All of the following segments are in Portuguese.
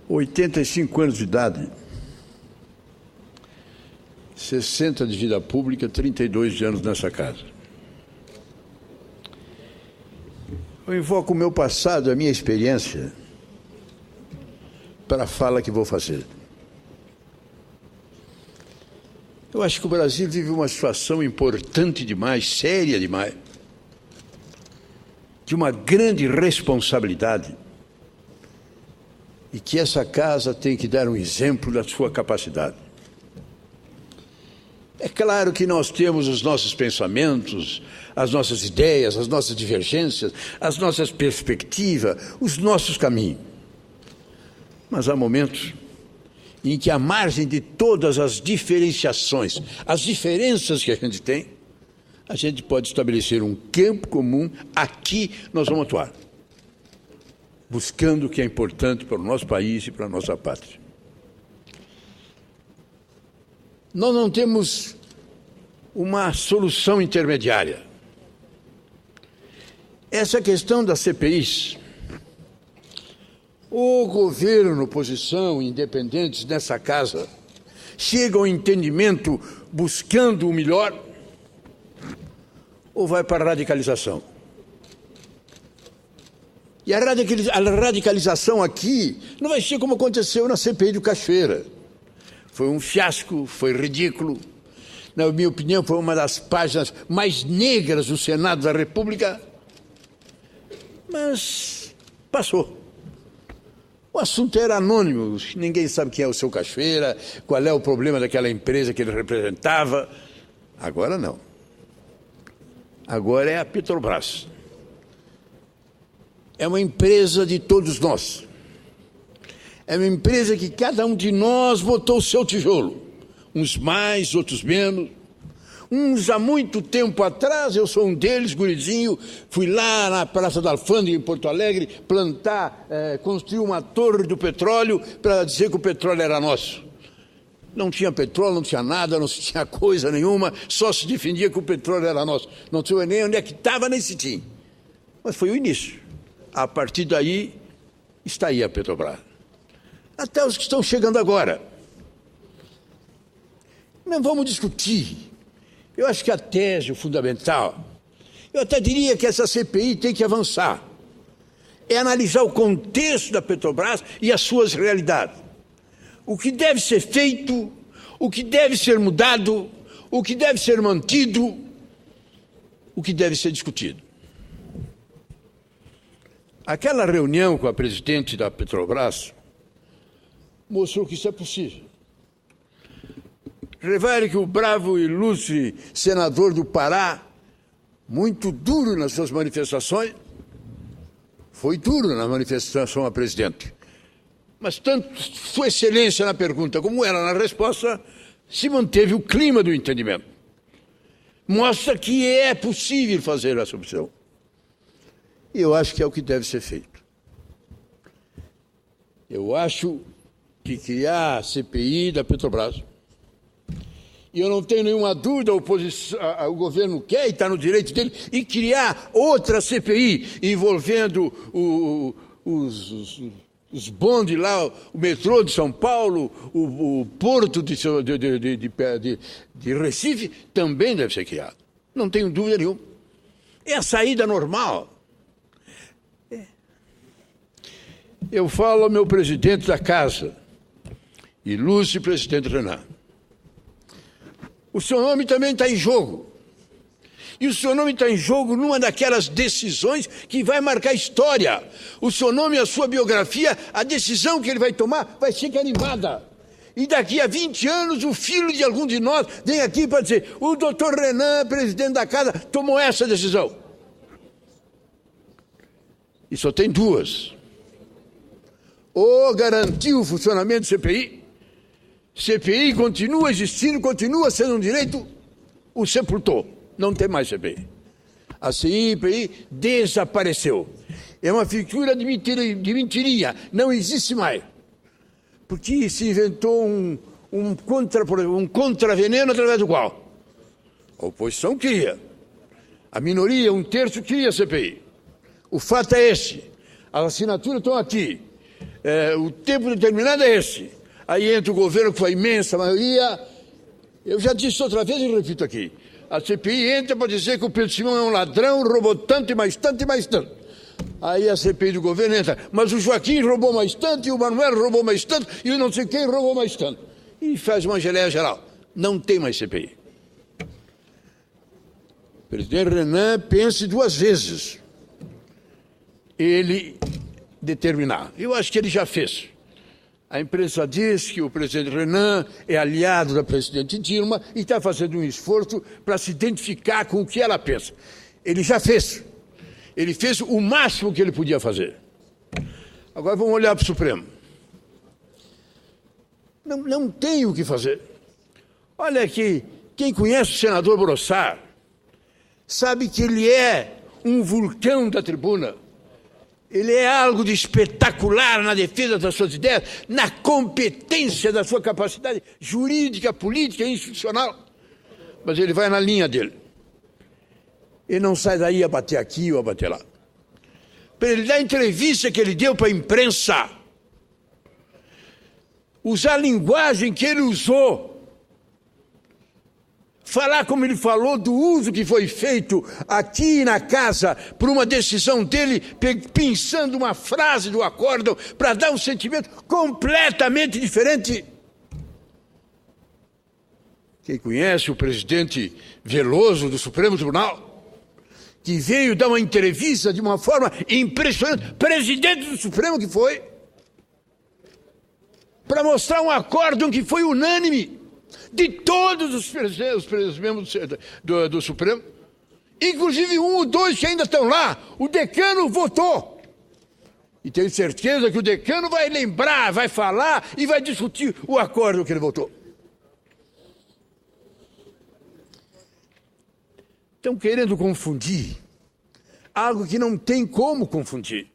85 anos de idade, 60 de vida pública, 32 de anos nessa casa. Eu invoco o meu passado, a minha experiência, para a fala que vou fazer. Eu acho que o Brasil vive uma situação importante demais, séria demais, de uma grande responsabilidade, e que essa casa tem que dar um exemplo da sua capacidade. É claro que nós temos os nossos pensamentos, as nossas ideias, as nossas divergências, as nossas perspectivas, os nossos caminhos. Mas há momentos em que, à margem de todas as diferenciações, as diferenças que a gente pode estabelecer um campo comum. Aqui nós vamos atuar, buscando o que é importante para o nosso país e para a nossa pátria. Nós não temos uma solução intermediária. Essa questão das CPIs, o governo, oposição, independentes nessa casa, chegam ao entendimento buscando o melhor, ou vai para a radicalização? E a radicalização aqui não vai ser como aconteceu na CPI do Cachoeira. Foi um fiasco, foi ridículo. Na minha opinião, foi uma das páginas mais negras do Senado da República. Mas passou. O assunto era anônimo, ninguém sabe quem é o seu Cachoeira, qual é o problema daquela empresa que ele representava. Agora não. Agora é a Petrobras. É uma empresa de todos nós. É uma empresa que cada um de nós botou o seu tijolo. Uns mais, outros menos. Uns há muito tempo atrás, eu sou um deles, gurizinho, fui lá na Praça da Alfândega, em Porto Alegre, construir uma torre do petróleo para dizer que o petróleo era nosso. Não tinha petróleo, não tinha nada, não se tinha coisa nenhuma, só se defendia que o petróleo era nosso. Não tinha nem onde é que estava, nem se tinha. Mas foi o início. A partir daí, está aí a Petrobras. Até os que estão chegando agora. Não vamos discutir. Eu acho que a tese, o fundamental, eu até diria que essa CPI tem que avançar. É analisar o contexto da Petrobras e as suas realidades. O que deve ser feito, o que deve ser mudado, o que deve ser mantido, o que deve ser discutido. Aquela reunião com a presidente da Petrobras mostrou que isso é possível. Revele que o bravo e ilustre senador do Pará, muito duro nas suas manifestações, foi duro na manifestação à presidente. Mas tanto Sua Excelência na pergunta como ela na resposta, se manteve o clima do entendimento. Mostra que é possível fazer essa opção. E eu acho que é o que deve ser feito. Eu acho que criar a CPI da Petrobras, e eu não tenho nenhuma dúvida, o governo quer e está no direito dele, e criar outra CPI envolvendo os bondes lá, o metrô de São Paulo, o porto de Recife, também deve ser criado. Não tenho dúvida nenhuma. É a saída normal. Eu falo ao meu presidente da casa, ilustre presidente Renan, o seu nome também está em jogo. E o seu nome está em jogo numa daquelas decisões que vai marcar a história. O seu nome e a sua biografia, a decisão que ele vai tomar vai ser carimbada. E daqui a 20 anos, o filho de algum de nós vem aqui para dizer: o doutor Renan, presidente da casa, tomou essa decisão. E só tem duas. Ou garantiu o funcionamento do CPI, CPI continua existindo, continua sendo um direito, o sepultou. Não tem mais CPI. A CPI desapareceu. É uma figura de mentirinha, não existe mais. Porque se inventou um contraveneno através do qual a oposição queria. A minoria, 1/3, queria a CPI. O fato é esse. As assinaturas estão aqui. o tempo determinado é esse. Aí entra o governo com a imensa maioria. Eu já disse outra vez e repito aqui. A CPI entra para dizer que o Pedro Simão é um ladrão, roubou tanto e mais tanto e mais tanto. Aí a CPI do governo entra, mas o Joaquim roubou mais tanto, e o Manuel roubou mais tanto, e o não sei quem roubou mais tanto. E faz uma geleia geral. Não tem mais CPI. O presidente Renan pense duas vezes ele determinar. Eu acho que ele já fez. A imprensa diz que o presidente Renan é aliado da presidente Dilma e está fazendo um esforço para se identificar com o que ela pensa. Ele já fez. Ele fez o máximo que ele podia fazer. Agora vamos olhar para o Supremo. Não tem o que fazer. Olha aqui, quem conhece o senador Brossard sabe que ele é um vulcão da tribuna. Ele é algo de espetacular na defesa das suas ideias, na competência da sua capacidade jurídica, política e institucional. Mas ele vai na linha dele. Ele não sai daí a bater aqui ou a bater lá. Para ele dar a entrevista que ele deu para a imprensa, usar a linguagem que ele usou, falar como ele falou do uso que foi feito aqui na casa por uma decisão dele, pensando uma frase do acórdão para dar um sentimento completamente diferente. Quem conhece o presidente Veloso do Supremo Tribunal, que veio dar uma entrevista de uma forma impressionante, presidente do Supremo que foi, para mostrar um acórdão que foi unânime, de todos os membros do Supremo, inclusive um ou dois que ainda estão lá, o decano votou. E tenho certeza que o decano vai lembrar, vai falar e vai discutir o acordo que ele votou. Estão querendo confundir algo que não tem como confundir.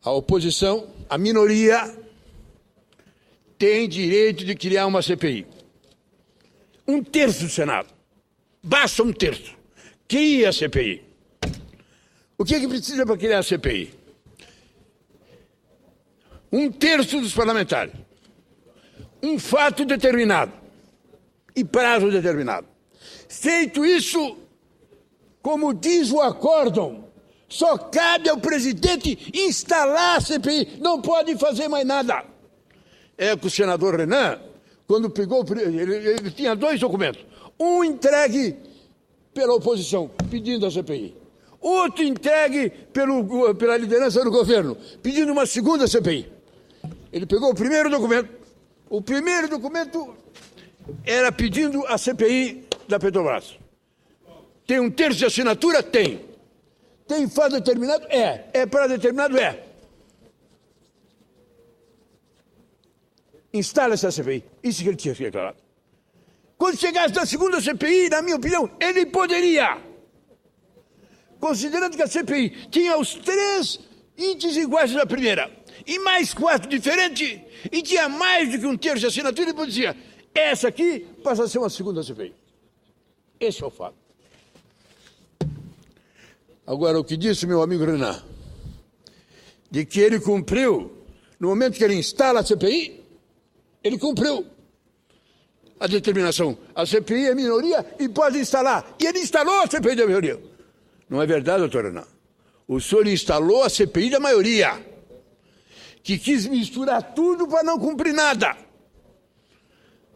A oposição, a minoria, tem direito de criar uma CPI. 1/3 do Senado. Basta 1/3. Cria a CPI. O que é que precisa para criar a CPI? 1/3 dos parlamentares. Um fato determinado. E prazo determinado. Feito isso, como diz o acórdão, só cabe ao presidente instalar a CPI. Não pode fazer mais nada. É que o senador Renan, quando pegou, ele tinha 2 documentos. Um entregue pela oposição, pedindo a CPI. Outro entregue pela liderança do governo, pedindo uma segunda CPI. Ele pegou o primeiro documento. O primeiro documento era pedindo a CPI da Petrobras. Tem 1/3 de assinatura? Tem. Tem fato determinado? É. É para determinado? É. Instala essa CPI. Isso que ele tinha declarado. Quando chegasse na segunda CPI, na minha opinião, ele poderia. Considerando que a CPI tinha os 3 índices iguais da primeira, e mais 4 diferentes, e tinha mais do que 1/3 de assinatura, ele dizia, essa aqui passa a ser uma segunda CPI. Esse é o fato. Agora, o que disse meu amigo Renan, de que ele cumpriu, no momento que ele instala a CPI, ele cumpriu a determinação. A CPI é minoria e pode instalar. E ele instalou a CPI da maioria. Não é verdade, doutor Renan? O senhor instalou a CPI da maioria, que quis misturar tudo para não cumprir nada.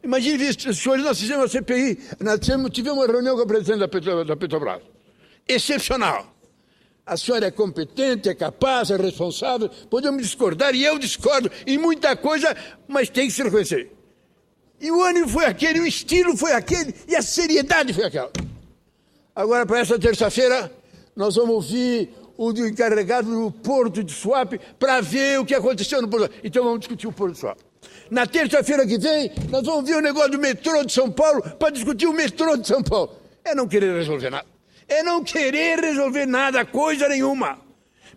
Imagine, senhores, nós fizemos a CPI, nós tivemos uma reunião com a presidente da Petrobras. Excepcional. A senhora é competente, é capaz, é responsável, podemos discordar, e eu discordo em muita coisa, mas tem que se reconhecer. E o ânimo foi aquele, o estilo foi aquele, e a seriedade foi aquela. Agora, para essa terça-feira, nós vamos ouvir o encarregado do Porto de Suape para ver o que aconteceu no Porto. Então vamos discutir o Porto de Suape. Na terça-feira que vem, nós vamos ver o negócio do metrô de São Paulo para discutir o metrô de São Paulo. É não querer resolver nada. É não querer resolver nada, coisa nenhuma.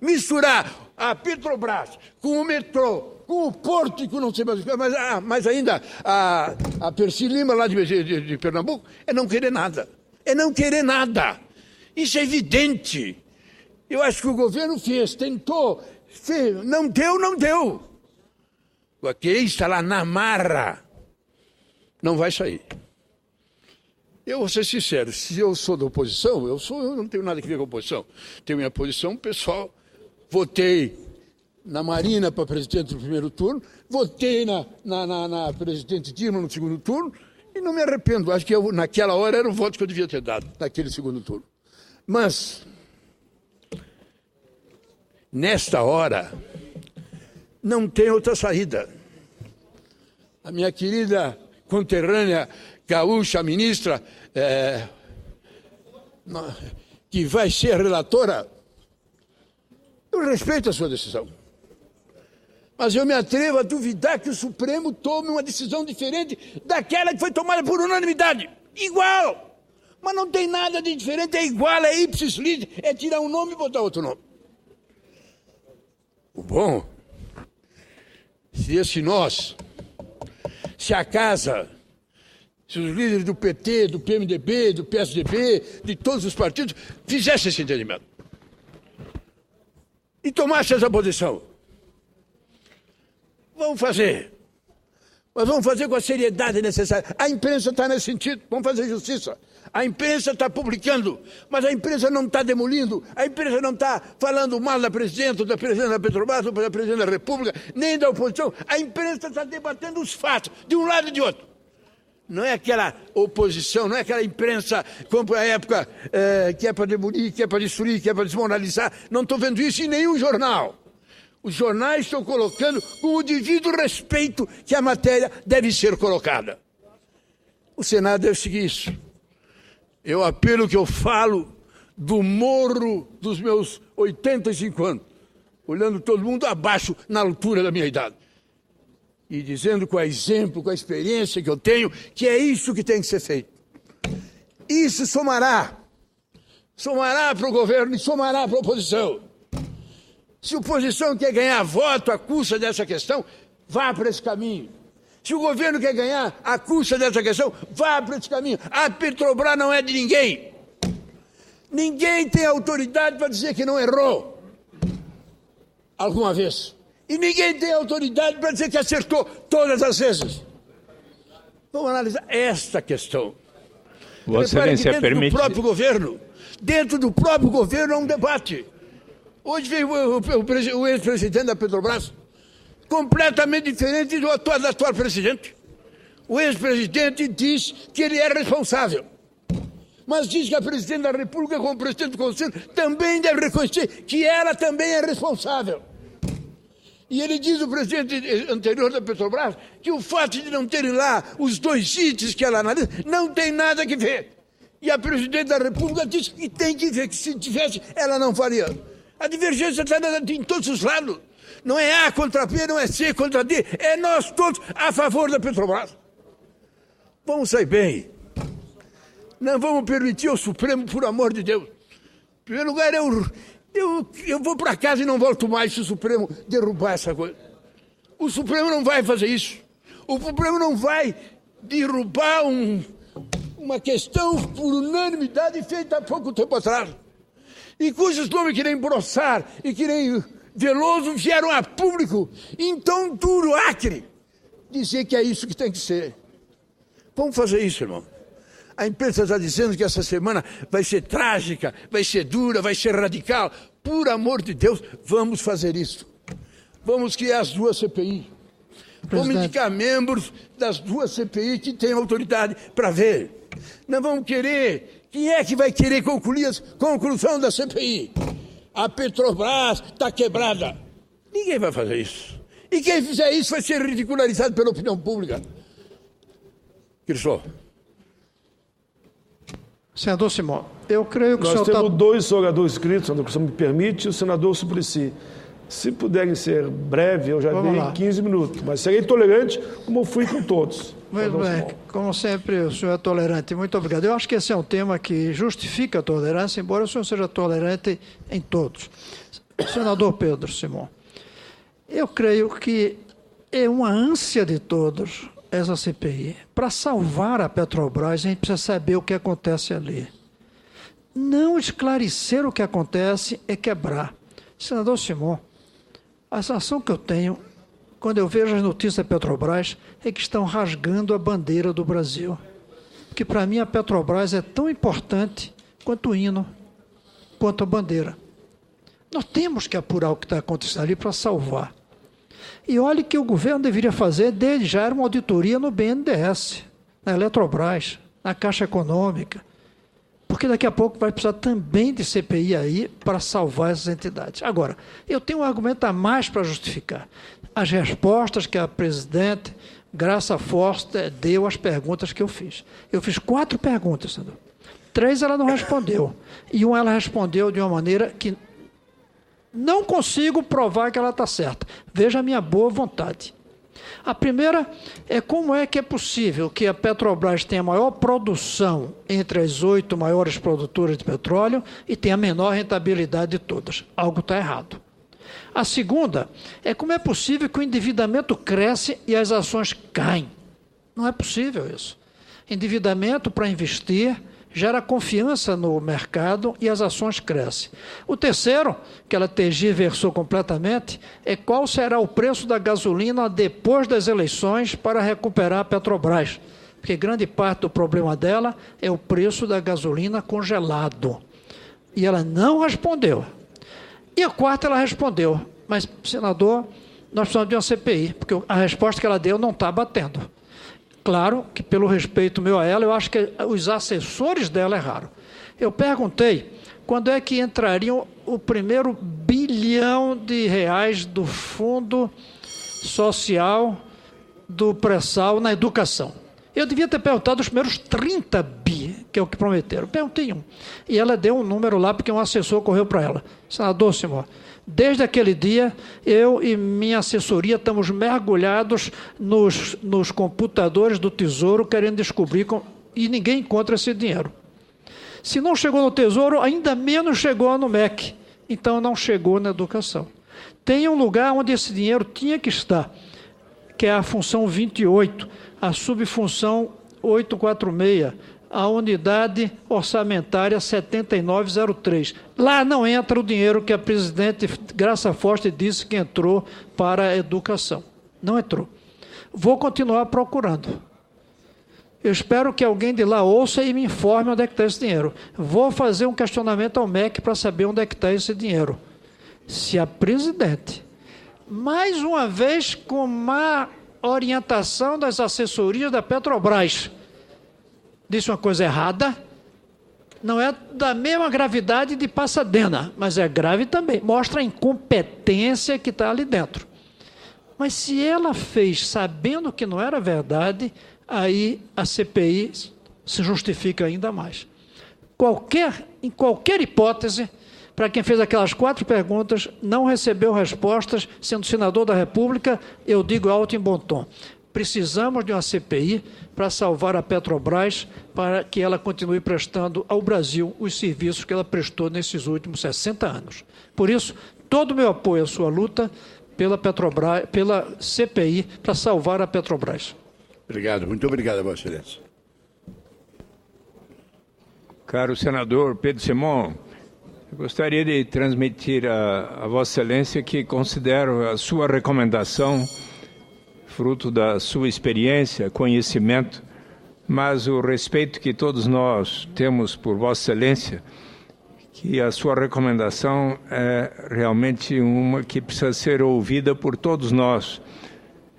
Misturar a Petrobras com o metrô, com o Porto e com não sei mais, mas ainda a Percy Lima lá de Pernambuco, é não querer nada. É não querer nada. Isso é evidente. Eu acho que o governo tentou Se não deu, não deu. Quem está lá na marra não vai sair. Eu vou ser sincero, se eu sou da oposição, eu não tenho nada a ver com a oposição. Tenho minha posição pessoal, votei na Marina para presidente no primeiro turno, votei na presidente Dilma no segundo turno e não me arrependo. Acho que naquela hora era o voto que eu devia ter dado, naquele segundo turno. Mas, nesta hora, não tem outra saída. A minha querida conterrânea gaúcha, ministra, que vai ser relatora, eu respeito a sua decisão. Mas eu me atrevo a duvidar que o Supremo tome uma decisão diferente daquela que foi tomada por unanimidade. Igual! Mas não tem nada de diferente, é igual, é ipsis literis, é tirar um nome e botar outro nome. O bom, se a casa, se os líderes do PT, do PMDB, do PSDB, de todos os partidos, fizessem esse entendimento e tomassem essa posição. Vamos fazer. Mas vamos fazer com a seriedade necessária. A imprensa está nesse sentido, vamos fazer justiça. A imprensa está publicando, mas a imprensa não está demolindo, a imprensa não está falando mal da presidente, da presidente da Petrobras, ou da presidente da República, nem da oposição. A imprensa está debatendo os fatos, de um lado e de outro. Não é aquela oposição, não é aquela imprensa como a época que é para demolir, que é para destruir, que é para desmoralizar. Não estou vendo isso em nenhum jornal. Os jornais estão colocando com o devido respeito que a matéria deve ser colocada. O Senado deve seguir isso. Eu apelo que eu falo do morro dos meus 85 anos, olhando todo mundo abaixo na altura da minha idade. E dizendo com o exemplo, com a experiência que eu tenho, que é isso que tem que ser feito. Isso somará para o governo e somará para a oposição. Se a oposição quer ganhar voto à custa dessa questão, vá para esse caminho. Se o governo quer ganhar à custa dessa questão, vá para esse caminho. A Petrobras não é de ninguém. Ninguém tem autoridade para dizer que não errou alguma vez. E ninguém tem autoridade para dizer que acertou todas as vezes. Vamos analisar esta questão. Vossa Excelência permite... Dentro do próprio governo há um debate. Hoje veio o ex-presidente da Petrobras, completamente diferente do atual presidente. O ex-presidente diz que ele é responsável, mas diz que a presidente da República, como presidente do Conselho, também deve reconhecer que ela também é responsável. E ele diz, o presidente anterior da Petrobras, que o fato de não terem lá os 2 itens que ela analisa não tem nada que ver. E a presidente da República diz que tem que ver, que se tivesse, ela não faria. A divergência está em todos os lados. Não é A contra B, não é C contra D. É nós todos a favor da Petrobras. Vamos sair bem. Não vamos permitir ao Supremo, por amor de Deus. Em primeiro lugar, eu vou para casa e não volto mais se o Supremo derrubar essa coisa. O Supremo não vai fazer isso. O Supremo não vai derrubar uma questão por unanimidade feita há pouco tempo atrás. E cujos nomes que nem Brossard e que nem Veloso vieram a público em tão duro, acre, dizer que é isso que tem que ser. Vamos fazer isso, irmão. A imprensa está dizendo que essa semana vai ser trágica, vai ser dura, vai ser radical. Por amor de Deus, vamos fazer isso. Vamos criar as 2 CPI. Vamos indicar membros das 2 CPI que têm autoridade para ver. Não vamos querer... Quem é que vai querer concluir a conclusão da CPI? A Petrobras está quebrada. Ninguém vai fazer isso. E quem fizer isso vai ser ridicularizado pela opinião pública. Cristóvão. Senador Simão, eu creio que Nós o senhor temos 2 senadores inscritos, senador, se me permite, o senador Suplicy. Se puderem ser breve, eu já dei 15 minutos, mas serei tolerante como eu fui com todos. Muito bem, como sempre, o senhor é tolerante. Muito obrigado. Eu acho que esse é um tema que justifica a tolerância, embora o senhor seja tolerante em todos. Senador Pedro Simão, eu creio que é uma ânsia de todos essa CPI. Para salvar a Petrobras, a gente precisa saber o que acontece ali. Não esclarecer o que acontece é quebrar. Senador Simão, A sensação que eu tenho, quando eu vejo as notícias da Petrobras, é que estão rasgando a bandeira do Brasil. Porque, para mim, a Petrobras é tão importante quanto o hino, quanto a bandeira. Nós temos que apurar o que está acontecendo ali para salvar. E olhe que o governo deveria fazer, desde já, era uma auditoria no BNDES, na Eletrobras, na Caixa Econômica, porque daqui a pouco vai precisar também de CPI aí para salvar essas entidades. Agora, eu tenho um argumento a mais para justificar. As respostas que a presidente Graça Forster deu às perguntas que eu fiz. Eu fiz 4 perguntas, senador. 3 ela não respondeu. E uma ela respondeu de uma maneira que não consigo provar que ela está certa. Veja a minha boa vontade. A primeira é como é que é possível que a Petrobras tenha a maior produção entre as 8 maiores produtoras de petróleo e tenha a menor rentabilidade de todas. Algo está errado. A segunda é como é possível que o endividamento cresce e as ações caem. Não é possível isso. Endividamento para investir gera confiança no mercado e as ações crescem. O terceiro, que ela tergiversou completamente, é qual será o preço da gasolina depois das eleições para recuperar a Petrobras. Porque grande parte do problema dela é o preço da gasolina congelado. E ela não respondeu. E a quarta ela respondeu, mas, senador, nós precisamos de uma CPI, porque a resposta que ela deu não está batendo. Claro que, pelo respeito meu a ela, eu acho que os assessores dela erraram. Eu perguntei quando é que entrariam o primeiro R$ 1 bilhão do Fundo Social do Pré-Sal na educação. Eu devia ter perguntado os primeiros 30 bi, que é o que prometeram. Perguntei um. E ela deu um número lá, porque um assessor correu para ela. Senador Simão, desde aquele dia, eu e minha assessoria estamos mergulhados nos computadores do Tesouro, querendo descobrir, e ninguém encontra esse dinheiro. Se não chegou no Tesouro, ainda menos chegou no MEC. Então, não chegou na educação. Tem um lugar onde esse dinheiro tinha que estar, que é a função 28, a subfunção 846, a unidade orçamentária 7903. Lá não entra o dinheiro que a presidente Graça Forster disse que entrou para a educação. Não entrou. Vou continuar procurando. Eu espero que alguém de lá ouça e me informe onde é que está esse dinheiro. Vou fazer um questionamento ao MEC para saber onde é que está esse dinheiro. Se a presidente, mais uma vez com má orientação das assessorias da Petrobras, disse uma coisa errada, não é da mesma gravidade de Pasadena, mas é grave também, mostra a incompetência que está ali dentro. Mas se ela fez sabendo que não era verdade, aí a CPI se justifica ainda mais. Em qualquer hipótese, para quem fez aquelas 4 perguntas, não recebeu respostas, sendo senador da República, eu digo alto e em bom tom. Precisamos de uma CPI para salvar a Petrobras, para que ela continue prestando ao Brasil os serviços que ela prestou nesses últimos 60 anos. Por isso, todo o meu apoio à sua luta pela Petrobras, pela CPI, para salvar a Petrobras. Obrigado, muito obrigado, Vossa Excelência. Caro senador Pedro Simão, eu gostaria de transmitir a Vossa Excelência que considero a sua recomendação fruto da sua experiência, conhecimento, mas o respeito que todos nós temos por Vossa Excelência, que a sua recomendação é realmente uma que precisa ser ouvida por todos nós.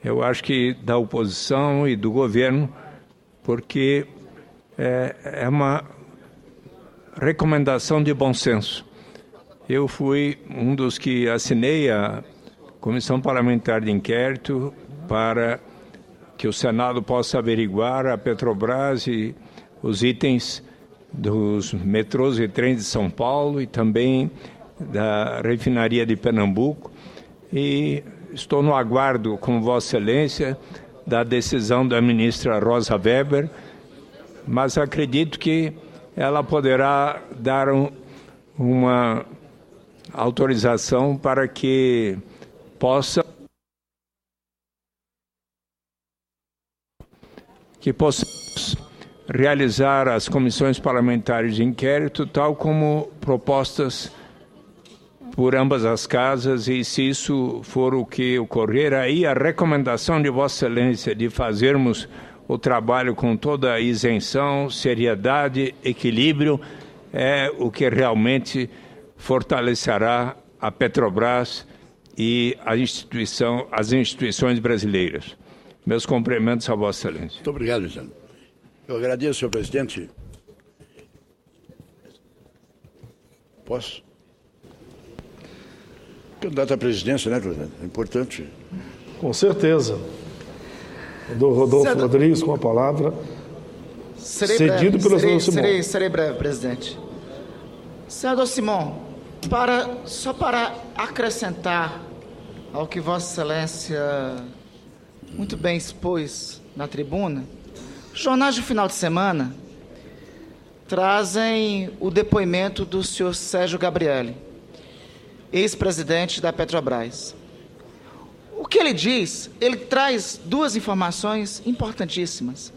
Eu acho que da oposição e do governo, porque é uma recomendação de bom senso. Eu fui um dos que assinei a Comissão Parlamentar de Inquérito para que o Senado possa averiguar a Petrobras e os itens dos metrôs e trens de São Paulo e também da refinaria de Pernambuco. E estou no aguardo, com Vossa Excelência, da decisão da ministra Rosa Weber, mas acredito que ela poderá dar uma autorização para que possamos realizar as comissões parlamentares de inquérito, tal como propostas por ambas as casas, e se isso for o que ocorrer, aí a recomendação de Vossa Excelência de fazermos o trabalho com toda a isenção, seriedade, equilíbrio, é o que realmente fortalecerá a Petrobras e as instituições brasileiras. Meus cumprimentos a Vossa Excelência. Muito obrigado, Luciano. Eu agradeço, senhor presidente. Posso? Candidato à presidência, né, presidente? É importante. Com certeza. Rodolfo Rodrigues, com a palavra. Cedido pelo senador Simão. Serei breve, presidente. Senador Simão, só para acrescentar ao que Vossa Excelência muito bem expôs na tribuna, jornais do final de semana trazem o depoimento do senhor Sérgio Gabrielli, ex-presidente da Petrobras. O que ele diz, ele traz duas informações importantíssimas.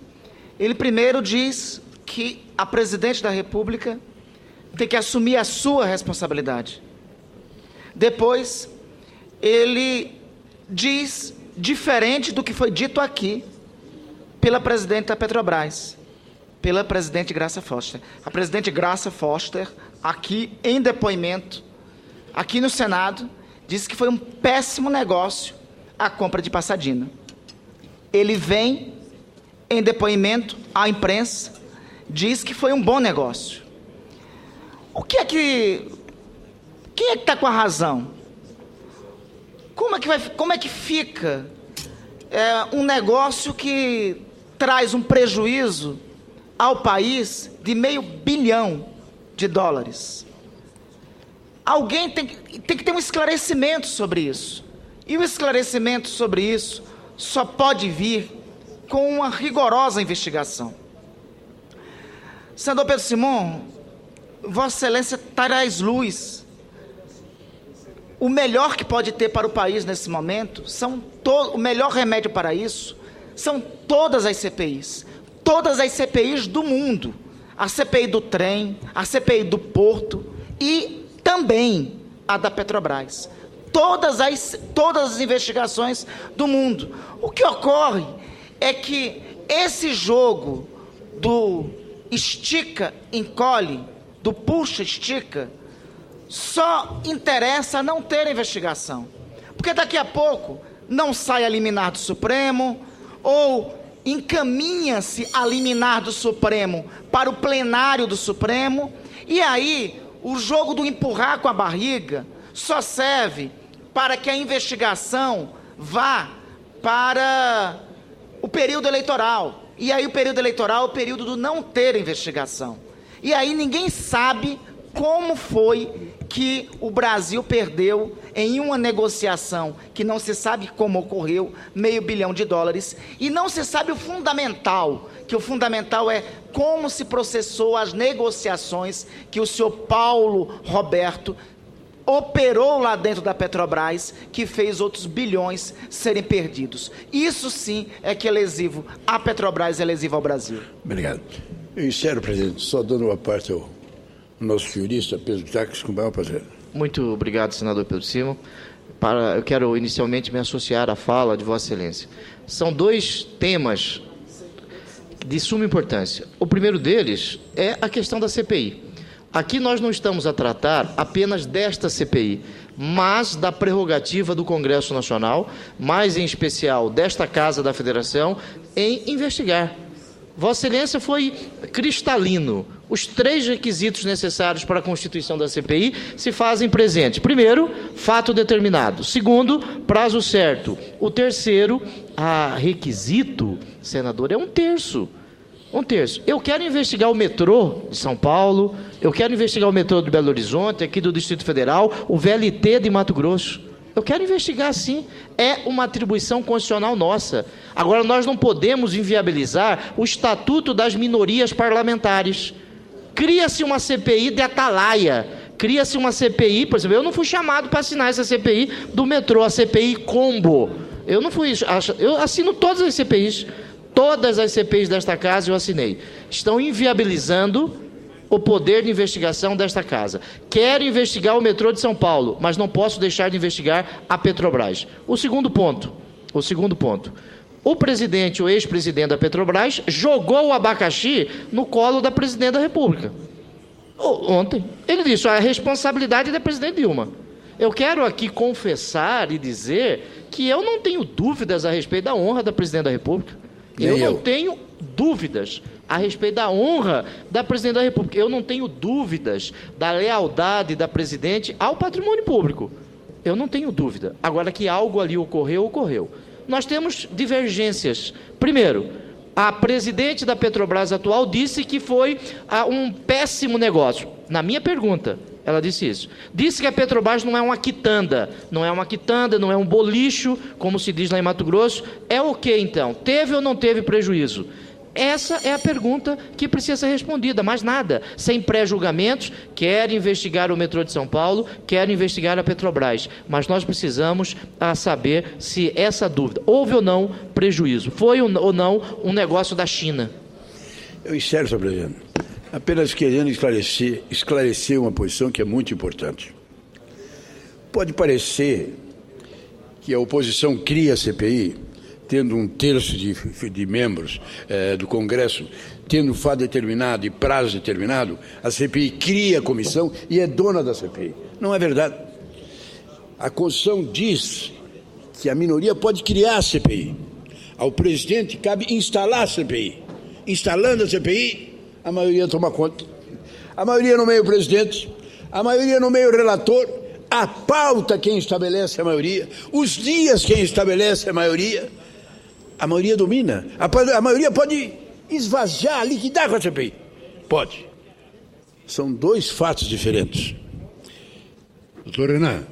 Ele primeiro diz que a presidente da República tem que assumir a sua responsabilidade. Depois, ele diz, diferente do que foi dito aqui pela presidente da Petrobras, pela presidente Graça Foster. A presidente Graça Foster, aqui em depoimento, aqui no Senado, disse que foi um péssimo negócio a compra de Passadina. Ele vem em depoimento à imprensa, diz que foi um bom negócio. Quem é que está com a razão? Como é que fica um negócio que traz um prejuízo ao país de $500 bilhão? Alguém tem que ter um esclarecimento sobre isso. E o esclarecimento sobre isso só pode vir com uma rigorosa investigação. Senador Pedro Simão, Vossa Excelência traz luz. O melhor que pode ter para o país nesse momento, o melhor remédio para isso, são todas as CPIs. Todas as CPIs do mundo. A CPI do trem, a CPI do porto e também a da Petrobras. Todas as investigações do mundo. O que ocorre é que esse jogo do estica-encolhe, do puxa-estica, só interessa não ter investigação. Porque daqui a pouco não sai a liminar do Supremo, ou encaminha-se a liminar do Supremo para o plenário do Supremo, e aí o jogo do empurrar com a barriga só serve para que a investigação vá para o período eleitoral. E aí o período eleitoral é o período do não ter investigação. E aí ninguém sabe como foi que o Brasil perdeu em uma negociação que não se sabe como ocorreu, $500 bilhão, e não se sabe o fundamental, que o fundamental é como se processou as negociações que o senhor Paulo Roberto operou lá dentro da Petrobras, que fez outros bilhões serem perdidos. Isso sim é que é lesivo à Petrobras, é lesivo ao Brasil. Obrigado. Eu encerro, presidente, só dando uma parte ao nosso jurista, Pedro Taques, com o maior prazer. Muito obrigado, senador Pedro Simão. Eu quero inicialmente me associar à fala de Vossa Excelência. São dois temas de suma importância. O primeiro deles é a questão da CPI. Aqui nós não estamos a tratar apenas desta CPI, mas da prerrogativa do Congresso Nacional, mais em especial desta Casa da Federação, em investigar. Vossa Excelência foi cristalino. Os 3 requisitos necessários para a constituição da CPI se fazem presentes. Primeiro, fato determinado. Segundo, prazo certo. O terceiro, requisito, senador, é 1/3. 1/3. Eu quero investigar o metrô de São Paulo, eu quero investigar o metrô de Belo Horizonte, aqui do Distrito Federal, o VLT de Mato Grosso. Eu quero investigar, sim. É uma atribuição constitucional nossa. Agora, nós não podemos inviabilizar o Estatuto das Minorias Parlamentares. Cria-se uma CPI de atalaia. Cria-se uma CPI, por exemplo, eu não fui chamado para assinar essa CPI do metrô, a CPI Combo. Eu não fui, eu assino todas as CPIs. Todas as CPIs desta casa eu assinei. Estão inviabilizando o poder de investigação desta casa. Quero investigar o metrô de São Paulo, mas não posso deixar de investigar a Petrobras. O segundo ponto. O presidente, o ex-presidente da Petrobras, jogou o abacaxi no colo da presidente da República. Ontem. Ele disse, a responsabilidade é da presidente Dilma. Eu quero aqui confessar e dizer que eu não tenho dúvidas a respeito da honra da presidente da República. Eu não tenho dúvidas a respeito da honra da presidente da República. Eu não tenho dúvidas da lealdade da presidente ao patrimônio público. Eu não tenho dúvida. Agora, que algo ali ocorreu. Nós temos divergências. Primeiro, a presidente da Petrobras atual disse que foi um péssimo negócio. Na minha pergunta, ela disse isso. Disse que a Petrobras não é uma quitanda, não é um bolicho, como se diz lá em Mato Grosso. É o que, então? Teve ou não teve prejuízo? Essa é a pergunta que precisa ser respondida, mais nada. Sem pré-julgamentos, quer investigar o metrô de São Paulo, quer investigar a Petrobras. Mas nós precisamos saber se essa dúvida, houve ou não prejuízo, foi ou não um negócio da China. Eu encerro, senhor presidente, apenas querendo esclarecer uma posição que é muito importante. Pode parecer que a oposição cria a CPI, tendo um terço de membros do Congresso, tendo fato determinado e prazo determinado, a CPI cria a comissão e é dona da CPI. Não é verdade. A Constituição diz que a minoria pode criar a CPI. Ao presidente cabe instalar a CPI. Instalando a CPI, a maioria toma conta. A maioria nomeia o presidente, a maioria nomeia o relator, a pauta quem estabelece a maioria, os dias quem estabelece a maioria domina. A maioria pode esvaziar, liquidar com a CPI. Pode. São dois fatos diferentes. Doutor Renan,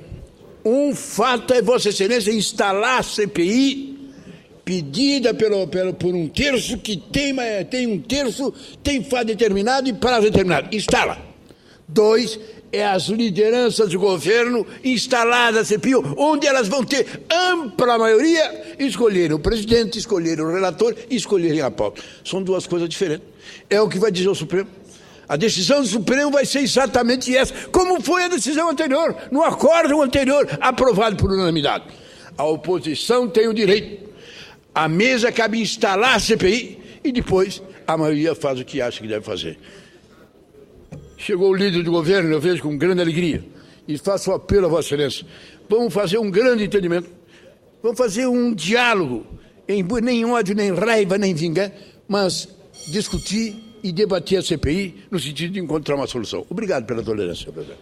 um fato é Vossa Excelência instalar a CPI pedida por um terço que tem um terço, tem fato determinado e prazo determinado. Instala. Dois, é as lideranças do governo instaladas na CPI, onde elas vão ter ampla maioria, escolherem o presidente, escolherem o relator, escolherem a pauta. São duas coisas diferentes. É o que vai dizer o Supremo. A decisão do Supremo vai ser exatamente essa, como foi a decisão anterior, no acórdão anterior, aprovado por unanimidade. A oposição tem o direito. A mesa cabe instalar a CPI e depois a maioria faz o que acha que deve fazer. Chegou o líder do governo, eu vejo com grande alegria, e faço um apelo a Vossa Excelência. Vamos fazer um grande entendimento, vamos fazer um diálogo, nem ódio, nem raiva, nem vingança, mas discutir e debater a CPI no sentido de encontrar uma solução. Obrigado pela tolerância, senhor presidente.